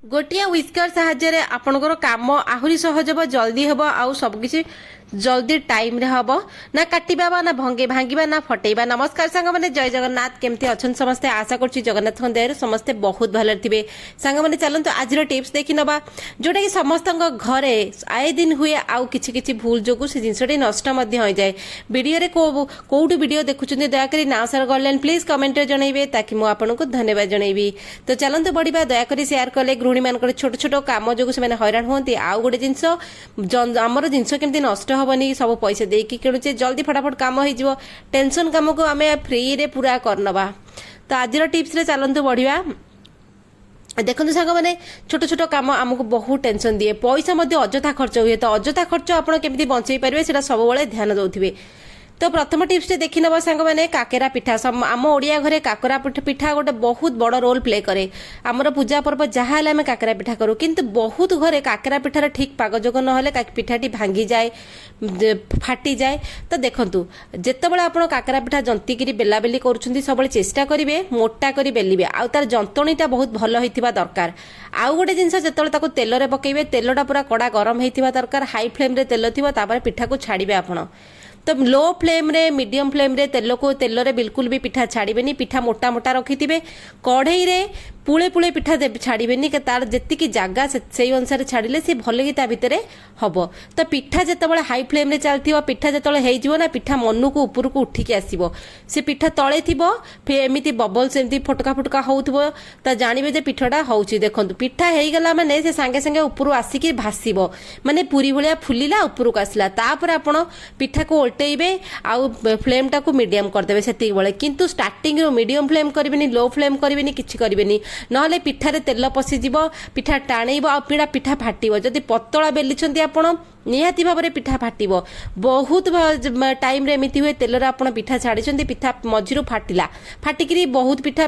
गोटे व्हिस्कर साहाय्य आपणकर काम आहुरी सहज हम जल्दी हम आउ सबकिछि जल्दी टाइम रे हबो ना काटिबा ना भंगे भांगिबा ना फटेबा। नमस्कार सांग माने जय जगन्नाथ केमती अछन समस्ते आशा करछि जगन्नाथ दयार समस्ते बहुत भले थिबे। सांग माने चलंतु आज टिप्स देखि नबा जोटा कि समस्त घरे आए दिन हुए आउ किछि किछि भूल जोगु से जिनसटी नष्ट मध्य हो जाए। वीडियो रे कोउटु वीडियो देखुछन दया करी ना सर गलन प्लीज कमेंट रे जणैबे ताकि मु आपनको धन्यवाद जणैबी। तो चलंतु बढ़िबा दया करी शेयर कले गृहिणी मानकर छोट छोट काम जोगु से माने हैरान होंती आउ गोटे जिंस हमर जिंस केमती नष्ट हबनी सब पैसा देकी किणुचे जल्दी फटाफट काम हो टेंशन काम को आम फ्री रे पूरा करनबा। तो आज टिप्स रे चलंतु बढ़िया देखो सांग मैंने छोट छोट काम आमको बहुत टेंशन दिए पैसा अजथा खर्च हुए। तो अजथा खर्च आप केमती बंचई पारे से सब ध्यान दौथे। तो प्रथम टिप्स देखि नबा सांग मैंने काकेरा पिठा आम ओडिया घरे काकरा पिठा गोटे बहुत बड़ रोल प्ले करे। आमर पूजा पर्व जहाँ आम काकेरा पिठा करूँ किंतु बहुत घरे काकेरा पिठार ठीक पागजोग ना पिठाटी भांगी जाए फाटी जाए। तो देखंतु जेतेबेले आपण काकेरा पिठा जंतिकी बेला बेली करूछंती सबले चेष्टा करिवे मोटा करी बेलिबे आउ तार जंतणीटा बहुत भल होइतिबा दरकार। आउ गोटे जिंस जेतेबेले ताको तेल रे पकेइबे तेलटा पूरा कड़ा गरम होइतिबा दरकार। हाई फ्लेम रे तेल थिबो तापर पिठा को छाड़िबे आपण। तो लो फ्लेम रे मीडियम फ्लेम रे तेल रे बिल्कुल भी पिठा छाड़िबेनी। पिठा मोटा मोटा रखिथिबे कढ़ई रे पुळे पुळे पिठा छाड़िबेनी तार जेतिकी जागा से अनुसार छाड़िले से भल कि ता भितरे हबो। तो पिठा जेतेबेले हाई फ्लेम रे चलथिबो पिठा जेतेबेले हेइ जिवो ना पिठा मन को ऊपर को उठिकी आसीबो से पिठा तळे थिबो फे एमिति बबल्स एमिति फटका फटका होउथबो। तो जानिबे जे पिठाटा होउची। देखंतु पिठा हेइ गला माने से संगे संगे ऊपर आसीकी भासीबो माने पूरी भलिया फुलिला ऊपर को आसला। तापर आपण पिठा को उल्टेइबे आउ फ्लेम टा को मीडियम कर देबे सेति बेले किंतु स्टार्टिंग रो मीडियम फ्लेम करबेनी लो फ्लेम करबेनी किछि करबेनी नहले पिठारे तेल पशिजिब पिठा टाणैब आ पिठा फाटिब। जदि पतला बेलिछंती आपण निहाती भाव में पिठा फाटिब। बहुत टाइम रे एमिति हुए तेल रे आपण पिठा छाड़ी पिठा मझिरु फाटिला फाटिकी बहुत पिठा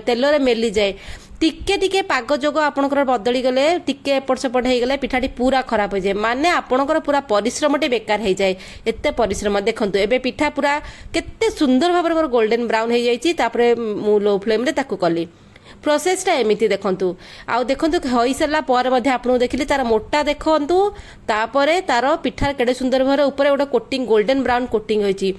तेल रे मेली जाए। टिके टिके पाग जोग आपणकर बदली गले टिके एपट सेपट हो गले पिठाटी पूरा खराब हो जाए माने आपणकर पूरा परिश्रमटे बेकार हो जाए। एते परिश्रम देखंतु एबे पिठा पूरा केते सुंदर भाव मोर गोल्डन ब्राउन हो जाइछि। तापरे मु लो फ्लेम रे ताकू कली प्रोसेसटा एमिति देखंतु आउ देखंतु होई सरला पर मध्ये आपन देखिले तार मोटा देखंतु तापरे तार पिठा केडे सुंदर भाव ऊपर गोटे कोटिंग गोल्डन ब्राउन कोटिंग होइछि।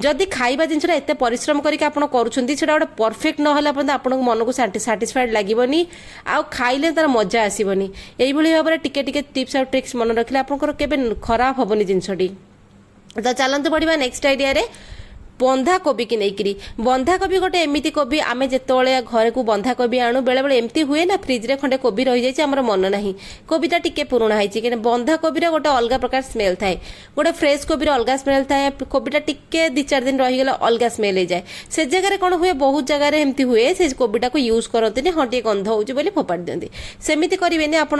जदि खाइबा जिनसटा एते परिश्रम करके आपण करूछंती सेटा गोटे परफेक्ट न होला पर्यंत आपण मन को सैटिस्फाइड लागिबनी आउ खाइले तार मजा आसीबनी। एई भली भाव रे टिके टिके टिप्स और ट्रिक्स मन रखिले आपनकर केबे खराब होबनी जिनसटी। तो चलंतु बढ़िबा नेक्स्ट आइडिया रे बंधा कोबी की नहीं बंधा कोबी गोटे एमती कोबी आम जिते घर को बंधा कोबी आणु बेले बेले एमती हुए ना फ्रिज रे खंडे कोबी रही जाए आम मन ना कोबीटा टिके पुराणा होती बंधा कोबी गोटे अलग प्रकार स्मेल थाए गोटे फ्रेश कोबी अलग स्मेल थाए कोबीटा टिके 2-4 दिन रहीगला अलग स्मेल हो जाए। से जगह कौन हुए बहुत जगह एमती हुए से कोबीटा को यूज करते हाँ टे गंध हो फोपाड़ी दिखती सेमती करेंगे आप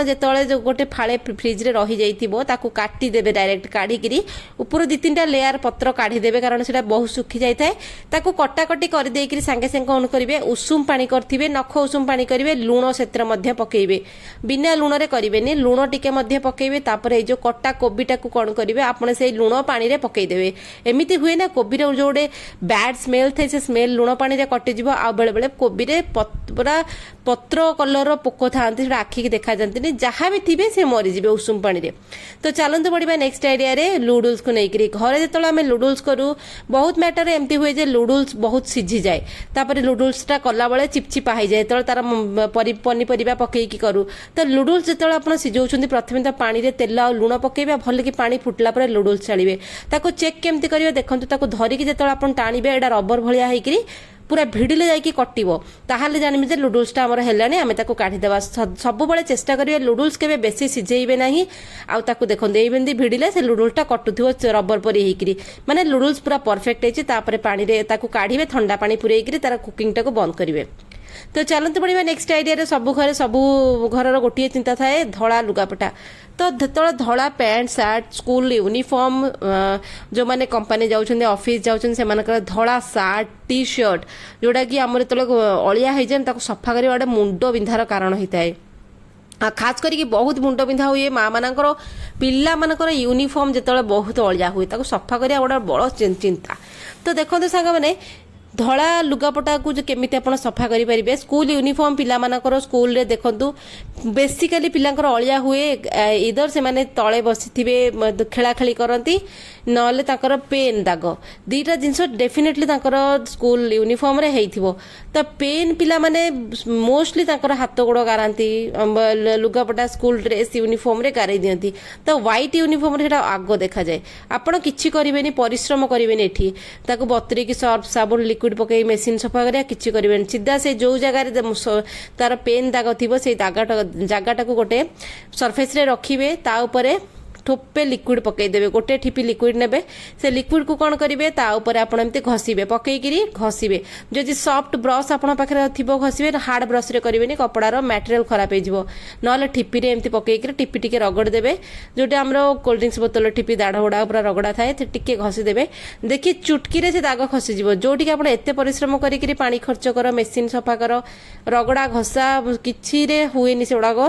जो गोटे फाड़े फ्रिज रे रही जाइए काटिदेवे डायरेक्ट काढ़ी ऊपर 2-3टा लेयर पत्र काढ़ीदेवे कारण से बहुत सुखी जाए ताकू कटाकटी कर देकरी संगे संगे कौन करेंगे उषुम पानी करेंगे नख उषुम पानी करेंगे लुण से पकेबे बिना लुण रे करेंगे लुण टिके मध्य पकेबे तापर ए जो कटा कोबीटा को कौन करेंगे आपने से लुण पानी रे पकईदेवे। एमती हुए ना कोबी जो गोटे बैड स्मेल थे से स्मेल लुण पानी रे कटिज आ बेले बेले कोबी रे पूरा पत्र कलर पोक था आखि की देखा जाती जहाँ भी थे से मरीजे उषुम पानी रे। तो चलते बढ़िया नेक्स्ट आइडिया रे लुडुल्स को लेकर घरे जो आम लुडुल्स करूँ बहुत मैटर एमती हुए जे लुडुल्स बहुत सीझी जाए तापर लुडुल्सटा कला बेले चिपचिपा हो जाए जो तार पनीपरिया पकईकी करूँ। तो लुडुल्स जो आप सीझाऊँ प्रथम तो पानी रे तेल आ लुण पकेबे भल कि पानी फुटला पर लुडुल्स छाड़िबे ताको चेक केमती करेंगे देखंतु ताको धरिकी जो आप टाणिबे एटा रबर भलिया होइकरी पूरा भिड़िले जाइए कटिबो ताहाले जानबे जे लुडुल्सटा हमर हेलानी आमे ताको काढी देबा। सब बेले चेष्टा करिवे लुडुल्स केबे बेसी सिझेइबे नाही आउ ताको देखंदे एई बेंदी भिड़िले से लुडुल्सटा कटुथिबो रबर परी हेइकरी माने लुडुल्स पूरा परफेक्ट हेछि। तापर पानी रे ताको काढिबे ठंडा पानी पुरेइकरी तार कुकिंगटा को बंद करिवे। तो चलते बढ़िया नेक्स्ट आइडिया रे सबु घर गोटे चिंता थाए धड़ा लुगापटा। तो जो धड़ा पैंट सार्ट स्कूल यूनिफॉर्म जो मैंने कंपनी जाऊँ ऑफिस जाऊँ से धड़ा सार्ट टी शर्ट जोटा कि आम जो अलिया हो जाए सफा कर गोटे मुंड बिंधार कारण होता है। खास करके बहुत मुंड बिंधा हुए माँ मानकर पिला मानकर यूनिफॉर्म जो बहुत अलिया हुए सफा करिया गोटे बड़ चिंता। तो देखो सांग मैंने ଧଳା ଲୁଗାପଟାକୁ କେମିତି ଆପଣ ସଫା କରିପାରିବେ। ସ୍କୁଲ ୟୁନିଫର୍ମ ପିଲାମାନଙ୍କର ସ୍କୁଲରେ ଦେଖନ୍ତୁ ବେସିକାଲି ପିଲାଙ୍କର ଅଳିଆ ହୁଏ, ଇଦର ସେମାନେ ତଳେ ବସିଥିବେ ଖେଳାଖେଳି କରନ୍ତି, ନହେଲେ ତାଙ୍କର ପେନ୍ ଦାଗ, ଦୁଇଟା ଜିନିଷ ଡେଫିନେଟଲି ତାଙ୍କର ସ୍କୁଲ ୟୁନିଫର୍ମରେ ହେଇଥିବ। ତ ପେନ୍ ପିଲାମାନେ ମୋଷ୍ଟଲି ତାଙ୍କର ହାତ ଗୋଡ଼ ଗାରାନ୍ତି, ଲୁଗାପଟା ସ୍କୁଲ ଡ୍ରେସ୍ ୟୁନିଫର୍ମରେ ଗାରେଇ ଦିଅନ୍ତି। ତ ହ୍ୱାଇଟ୍ ୟୁନିଫର୍ମରେ ସେଇଟା ଆଗ ଦେଖାଯାଏ। ଆପଣ କିଛି କରିବେନି, ପରିଶ୍ରମ କରିବେନି, ଏଠି ତାକୁ ବତୁରେଇକି ସର୍ଫ ସାବୁନ ଲିକ୍ୱିଡ ପକେଇ ମେସିନ୍ ସଫା କରିବା କିଛି କରିବେନି। ସିଧା ସେ ଯୋଉ ଜାଗାରେ ତାର ପେନ୍ ଦାଗ ଥିବ ସେଇ ଜାଗାଟାକୁ ଗୋଟେ ସର୍ଫେସରେ ରଖିବେ, ତା ଉପରେ ଠୋପେ ଲିକ୍ୱିଡ ପକେଇଦେବେ, ଗୋଟେ ଠିପି ଲିକ୍ୱିଡ ନେବେ। ସେ ଲିକ୍ୱିଡକୁ କ'ଣ କରିବେ, ତା ଉପରେ ଆପଣ ଏମିତି ଘଷିବେ, ପକେଇକିରି ଘଷିବେ। ଯଦି ସଫ୍ଟ ବ୍ରଶ ଆପଣଙ୍କ ପାଖରେ ଥିବ ଘଷିବେ, ହାର୍ଡ ବ୍ରଶରେ କରିବେନି, କପଡ଼ାର ମ୍ୟାଟେରିଆଲ ଖରାପ ହେଇଯିବ। ନହେଲେ ଠିପିରେ ଏମିତି ପକେଇକିରି ଟିପି ଟିକେ ରଗଡ଼ି ଦେବେ, ଯୋଉଟା ଆମର କୋଲ୍ଡ ଡ୍ରିଙ୍କ୍ସ ବୋତଲ ଠିପି ଦାଢ଼ ଗୁଡ଼ା ପୁରା ରଗଡ଼ା ଥାଏ, ଟିକେ ଘଷିଦେବେ। ଦେଖି ଚୁଟକିରେ ସେ ଦାଗ ଖସିଯିବ। ଯୋଉଠିକି ଆପଣ ଏତେ ପରିଶ୍ରମ କରିକିରି ପାଣି ଖର୍ଚ୍ଚ କର, ମେସିନ୍ ସଫା କର, ରଗଡ଼ା ଘଷା କିଛିରେ ହୁଏନି ସେଗୁଡ଼ାକ।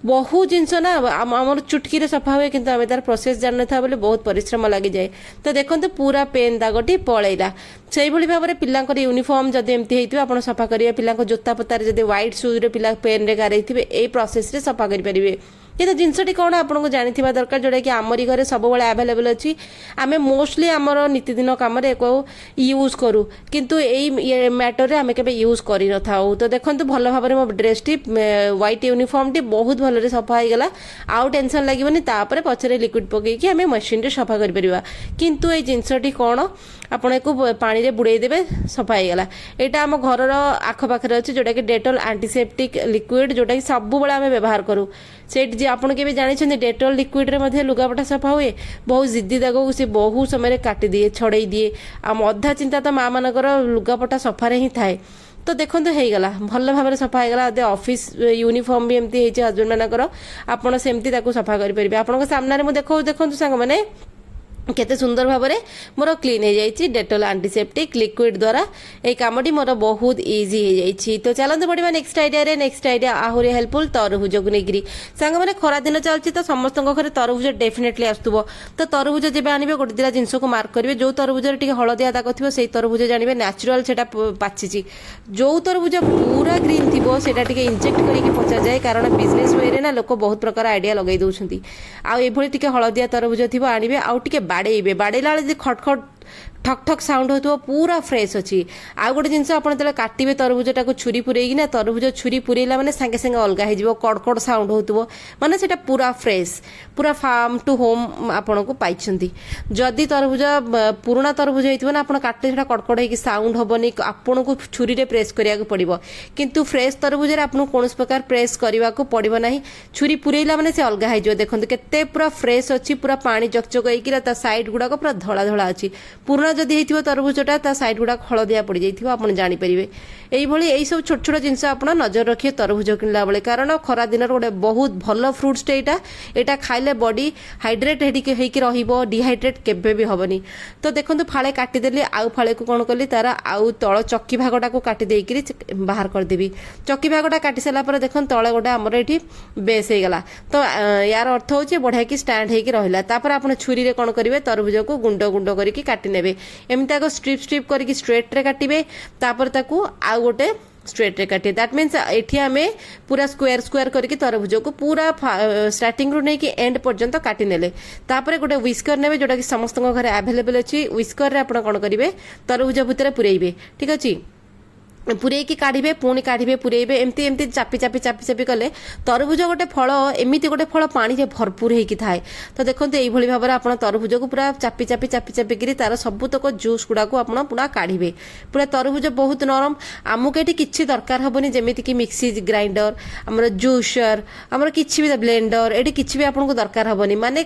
ବହୁ ଜିନିଷ ନା ଆମର ଚୁଟକିରେ ସଫା ହୁଏ, କିନ୍ତୁ ଆମେ ତାର ପ୍ରୋସେସ ଜାଣିନଥା ବୋଲି ବହୁତ ପରିଶ୍ରମ ଲାଗିଯାଏ। ତ ଦେଖନ୍ତୁ ପୁରା ପେନ୍ ଦାଗଟି ପଳେଇଲା। ସେଇଭଳି ଭାବରେ ପିଲାଙ୍କର ୟୁନିଫର୍ମ ଯଦି ଏମିତି ହେଇଥିବ ଆପଣ ସଫା କରିବେ। ପିଲାଙ୍କ ଜୋତା ପତାରେ ଯଦି ହ୍ୱାଇଟ୍ ସୁଜ୍ରେ ପିଲା ପେନ୍ରେ ଗାରେଇଥିବେ, ଏଇ ପ୍ରୋସେସରେ ସଫା କରିପାରିବେ। କିନ୍ତୁ ଜିନିଷଟି କ'ଣ ଆପଣଙ୍କୁ ଜାଣିଥିବା ଦରକାର, ଯୋଉଟାକି ଆମରି ଘରେ ସବୁବେଳେ ଆଭେଲେବଲ୍ ଅଛି। ଆମେ ମୋଷ୍ଟଲି ଆମର ନିତିଦିନ କାମରେ ଏକୁ ୟୁଜ୍ କରୁ, କିନ୍ତୁ ଏଇ ମ୍ୟାଟରରେ ଆମେ କେବେ ୟୁଜ୍ କରିନଥାଉ। ତ ଦେଖନ୍ତୁ ଭଲ ଭାବରେ ମୋ ଡ୍ରେସ୍ଟି ହ୍ୱାଇଟ୍ ୟୁନିଫର୍ମଟି ବହୁତ ଭଲରେ ସଫା ହେଇଗଲା, ଆଉ ଟେନସନ୍ ଲାଗିବନି। ତାପରେ ପଛରେ ଲିକ୍ୱିଡ ପକେଇକି ଆମେ ମେସିନରେ ସଫା କରିପାରିବା। କିନ୍ତୁ ଏଇ ଜିନିଷଟି କ'ଣ, ଆପଣ ଏକୁ ପାଣିରେ ବୁଡ଼େଇ ଦେବେ, ସଫା ହେଇଗଲା। ଏଇଟା ଆମ ଘରର ଆଖପାଖରେ ଅଛି, ଯୋଉଟାକି ଡେଟଲ ଆଣ୍ଟିସେପ୍ଟିକ୍ ଲିକ୍ୱିଡ, ଯୋଉଟାକି ସବୁବେଳେ ଆମେ ବ୍ୟବହାର କରୁ। ସେଇଠି ଯେ ଆପଣ କେବେ ଜାଣିଛନ୍ତି ଡେଟଲ ଲିକ୍ୱିଡରେ ମଧ୍ୟ ଲୁଗାପଟା ସଫା ହୁଏ। ବହୁ ଜିଦ୍ଦି ଦାଗକୁ ସେ ବହୁ ସମୟରେ କାଟିଦିଏ, ଛଡ଼େଇ ଦିଏ। ଆଉ ଅଧା ଚିନ୍ତା ତ ମା ମାନଙ୍କର ଲୁଗାପଟା ସଫାରେ ହିଁ ଥାଏ। ତ ଦେଖନ୍ତୁ ହେଇଗଲା, ଭଲ ଭାବରେ ସଫା ହେଇଗଲା। ଯଦି ଅଫିସ ୟୁନିଫର୍ମ ବି ଏମିତି ହେଇଛି ହଜବେଣ୍ଡ ମାନଙ୍କର, ଆପଣ ସେମିତି ତାକୁ ସଫା କରିପାରିବେ। ଆପଣଙ୍କ ସାମ୍ନାରେ ମୁଁ ଦେଖନ୍ତୁ ସାଙ୍ଗମାନେ କେତେ ସୁନ୍ଦର ଭାବରେ ମୋର କ୍ଲିନ୍ ହେଇଯାଇଛି ଡେଟଲ ଆଣ୍ଟିସେପ୍ଟିକ୍ ଲିକ୍ୱିଡ ଦ୍ୱାରା। এই কামটি মোর বহুত ইজি হয়ে যাই। তো চালু পড়া নেক্সট আইডিয়া। নেক্সট আইডিয়া আহুরি হেল্পফুল তরভুজକୁ নেইকি। সাংমানে খরা দিন চালছি, তো সমস্ত ঘরে তরভুজ ডেফিনেটলি আসুব। তো তরভুজ যেবে আনবে গোটে দুটা জিনিসকে মার্ক করবে। যে তরভুজের টিকে হলদিয়া দাগ থাকবে সেই তরভুজ জানবে ন্যাচুরাল সেটা পাচিছি। যে তরভুজ পুরা গ্রিন থিব সেটা টিকে ইনজেক্ট করিকি পচা যায়, কারণ বিজনেস ওয়ে রে না লোক বহুত প্রকার আইডিয়া লগাই দউছন্তি। আউ এইভଳି টিকে হলদিয়া তরভুজ থিব আনবে, আউ টিকে ବାଡ଼େଇବେ। ବାଡ଼େଇଲା ବେଳେ ଯଦି ଖଟ ଖଟ ଠକ୍ ଠକ୍ ସାଉଣ୍ଡ ହେଉଥିବ, ପୁରା ଫ୍ରେଶ୍ ଅଛି। ଆଉ ଗୋଟେ ଜିନିଷ, ଆପଣ ଯେତେବେଳେ କାଟିବେ ତରଭୁଜଟାକୁ ଛୁରୀ ପୁରେଇକିନା, ତରଭୁଜ ଛୁରୀ ପୁରେଇଲା ମାନେ ସାଙ୍ଗେ ସାଙ୍ଗେ ଅଲଗା ହେଇଯିବ, କଡ଼କଡ଼ ସାଉଣ୍ଡ ହେଉଥିବ, ମାନେ ସେଇଟା ପୁରା ଫ୍ରେଶ୍, ପୁରା ଫାର୍ମ ଟୁ ହୋମ୍ ଆପଣଙ୍କୁ ପାଇଛନ୍ତି। ଯଦି ତରଭୁଜ ପୁରୁଣା ତରଭୁଜ ହେଇଥିବ ନା, ଆପଣ କାଟିଲେ ସେଇଟା କଡ଼କଡ଼ ହେଇକି ସାଉଣ୍ଡ ହେବନି, ଆପଣଙ୍କୁ ଛୁରୀରେ ପ୍ରେସ୍ କରିବାକୁ ପଡ଼ିବ। କିନ୍ତୁ ଫ୍ରେଶ୍ ତରଭୁଜରେ ଆପଣଙ୍କୁ କୌଣସି ପ୍ରକାର ପ୍ରେସ୍ କରିବାକୁ ପଡ଼ିବ ନାହିଁ, ଛୁରୀ ପୁରେଇଲା ମାନେ ସେ ଅଲଗା ହେଇଯିବ। ଦେଖନ୍ତୁ କେତେ ପୁରା ଫ୍ରେଶ୍ ଅଛି, ପୁରା ପାଣି ଚକଚକ ହେଇକି ତା ସାଇଡ୍ ଗୁଡ଼ାକ ପୁରା ଧଳା ଧଳା ଅଛି। ପୁରୁଣା ଯଦି ହେଇଥିବ ତରଭୁଜଟା, ତା ସାଇଡ୍ ଗୁଡ଼ାକ ହଳଦିଆ ପଡ଼ିଯାଇଥିବ, ଆପଣ ଜାଣିପାରିବେ। এইভাবে এইসব ছোট ছোট জিনিস আপনার নজর রাখিয়ে তরভুজ কিনলা বেড়ে, কারণ খরা দিনের গোটে বহুত ভালো ফ্রুটসটা এটা খাইলে বডি হাইড্রেট হয়েকি রহব, ডিহাইড্রেট কেবে বি হবনি। তো দেখুন ফাড়ে কাটিদেলি, আউ ফাড়েকু কোণ কলি তার আউ তল চকি ভাগটা কাটি ଦେଇକି বাহার କରିଦେବି। চকি ভাগটা কাটি সারা পরে দেখুন তলে গোটে আমার এটি বেস হয়ে গলা। তো ইয়ার অর্থ হচ্ছে বঢ়িয়া কি স্ট্যান্ড হয়েকি রহিলা। তারপরে আপনার ছুরিরে কোণ করবে, তরভুজকু গুন্ড গুন্ড করিকি কাটি নেবে। এমনি আগে স্ট্রিপ স্ট্রিপ করিকি স্ট্রেটরে কাটিবে, তারপরে তাকু আউ গোটে স্ট্রেটরে কাটিয়ে। দ্যাট মিন্স এটি আমি পুরা স্কোয়ার স্কোয়ার করিকি তরভুজকু পুরা স্টার্টিং রু নেইকি এন্ড পর্যন্ত কাটি নেলে। তারপরে গোটে হুইস্কর নেবে, যোটা কি সমস্ত ঘরে আভেলেবল আছে। হুইস্কর রে আপনার কোণ করিবে, তরভুজ ভিতরে পুরাইবে, ঠিক আছে। পুরাইকি কাঢ়িবে, পুଣି কাঢ়িবে, পুরাইবে, এমতি এমতি চাপি চাপি চাপি চাপি কলে তরভুজ গোটে ফল, এমিতি গোটে ফল পানিরে ভরপুর হয়েকি থাকে। তো দেখুন এইভাবে ভাবে আপনার তরভুজকু পুরা চাপি চাপি চাপি চাপিকি তার সবুতক জুস গুড়াক আপনার পুরা কাঢ়িবে। পুরা তরভুজ বহুত নরম, আমুক এটি কিছু দরকার হবনি যেমিতিকি মিক্সি গ্রাইন্ডর, আমার জুসর, আমার কিছু বি ব্লেন্ডর, এটি কিছু বি আপনার দরকার হবনি, মানে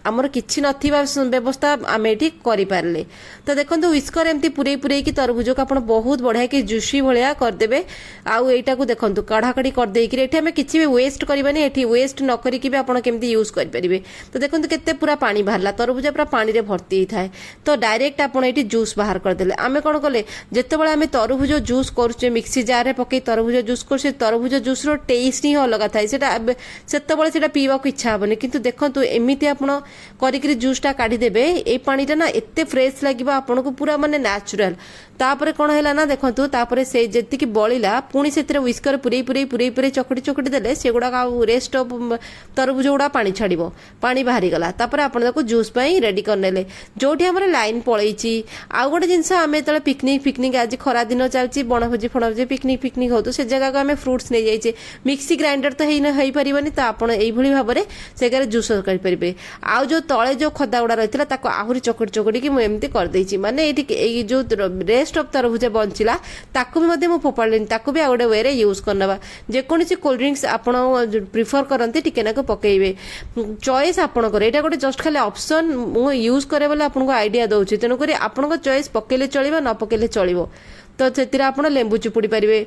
আমার কিছু নথিবা ব্যবস্থা আমি এটি করিপারলে। তো দেখুন হুইস্কর এমতি পুরাই পুরাইকি তরভুজকু আপনার বহুত বঢ়িয়া কি জুসি भुर्जी भलिया करदेबे आउ एटा को देखंतु कढ़ाकड़ी कर देकी एठी हमें किछि भी वेस्ट करबानी एठी वेस्ट न करी कि भी आपण केमती यूज कर परिबे तो देखंतु केते पूरा पानी बाहरला तरबुज पूरा पानी रे भर्ती थाए तो डायरेक्ट आपण एठी जूस बाहर कर देले आमे कोन कले जत्ते बेला आमे तरबुज जूस करछे मिक्सी जार रे पके तरबुज जूस करछे तरबुज जूस रो टेस्ट ही अलग थाए सेटा सेते बेला सेटा पीवा को इच्छा होबनी किंतु देखंतु एमिति आपण करिकरी जूसटा काढी देबे ए पानीटा ना एते फ्रेश लागिबा आपण को पूरा माने नेचुरल तापरे कोन हैला ना देखंतु तापरे से जेति की बळिला पुणी सेतिर व्हिस्कर पुरे चकटी चकटी देले सेगुडा रेस्ट ऑफ तरबुज गुडा पानी छाड़िबो पानी बाहरी गला तापरे आपण ताको जूस पई रेडी करनेले जोठी हमर लाइन पळैची आ गोटे जिंस आमे तळे पिकनिक आज खरा दिन चलची बनभोजी फणभोजी पिकनिक होतु से जगह को आमे फ्रूट्स नै जाइछे मिक्सी ग्राइंडर तो हेई परिबनी तो आपण एई भली भाबरे सेगारे जूस कर परिबे आ जो तळे जो खदा गुडा रहितला ताको आहुरी चकटी कि मु एम्ति कर देइछि माने एठी एई जो रेस्ट ऑफ तरबुज बंचिला ताको भी मध्ये मु फोपाडलेनी ताको भी आ गोटे वे रे यूज करनबा जे कोनसी कोल्ड ड्रिंक्स आपण प्रिफर करंती टिके नाको पकेइबे चॉइस आपण करे एटा गोटे जस्ट खाली ऑप्शन मु यूज करे बोले आपण को आईडिया दउछि तेनु करी आपण को चॉइस पकेले चलिबो न पकेले चलिबो तो सेतिरा आपण लेंबू चुपुडी परिबे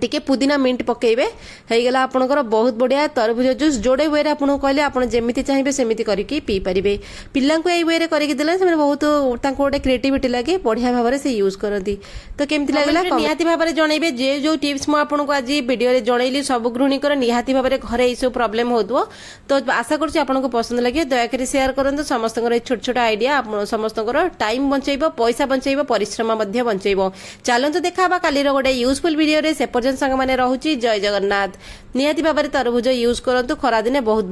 टिके पुदीना मिंट पकेइबे हेई गेला आपनकर बहुत बढ़िया तरबुज जूस जोड़े वे रे आपन कहले आपन जेमिति चाहिबे सेमिति करिकि पी परिबे पिल्ला को एई वे रे करिकि देले से बहुत तांको गोटे क्रिएटिविटी लागे बढ़िया भाबरे से यूज करंती तो केमति लागला निहाती भाबरे जणैबे जे जो टिप्स म आपन को आज वीडियो रे जणैली सब गृहिणी कर निहाती भाबरे घरे ई सब प्रॉब्लम होतबो तो आशा करछि आपन को पसंद लागे दया करी शेयर करंतु समस्तकर ए छोट छोट आईडिया आपन समस्तकर टाइम बंचैबो पैसा बंचैबो परिश्रम मध्ये बंचैबो चलंतु देखाबा काली रो गोटे यूजफुल वीडियो रे से पर्यंत संग माने रहुची जय जगन्नाथ निहाती भाबरे तरबुज यूज करंतु खरा दिने बहुत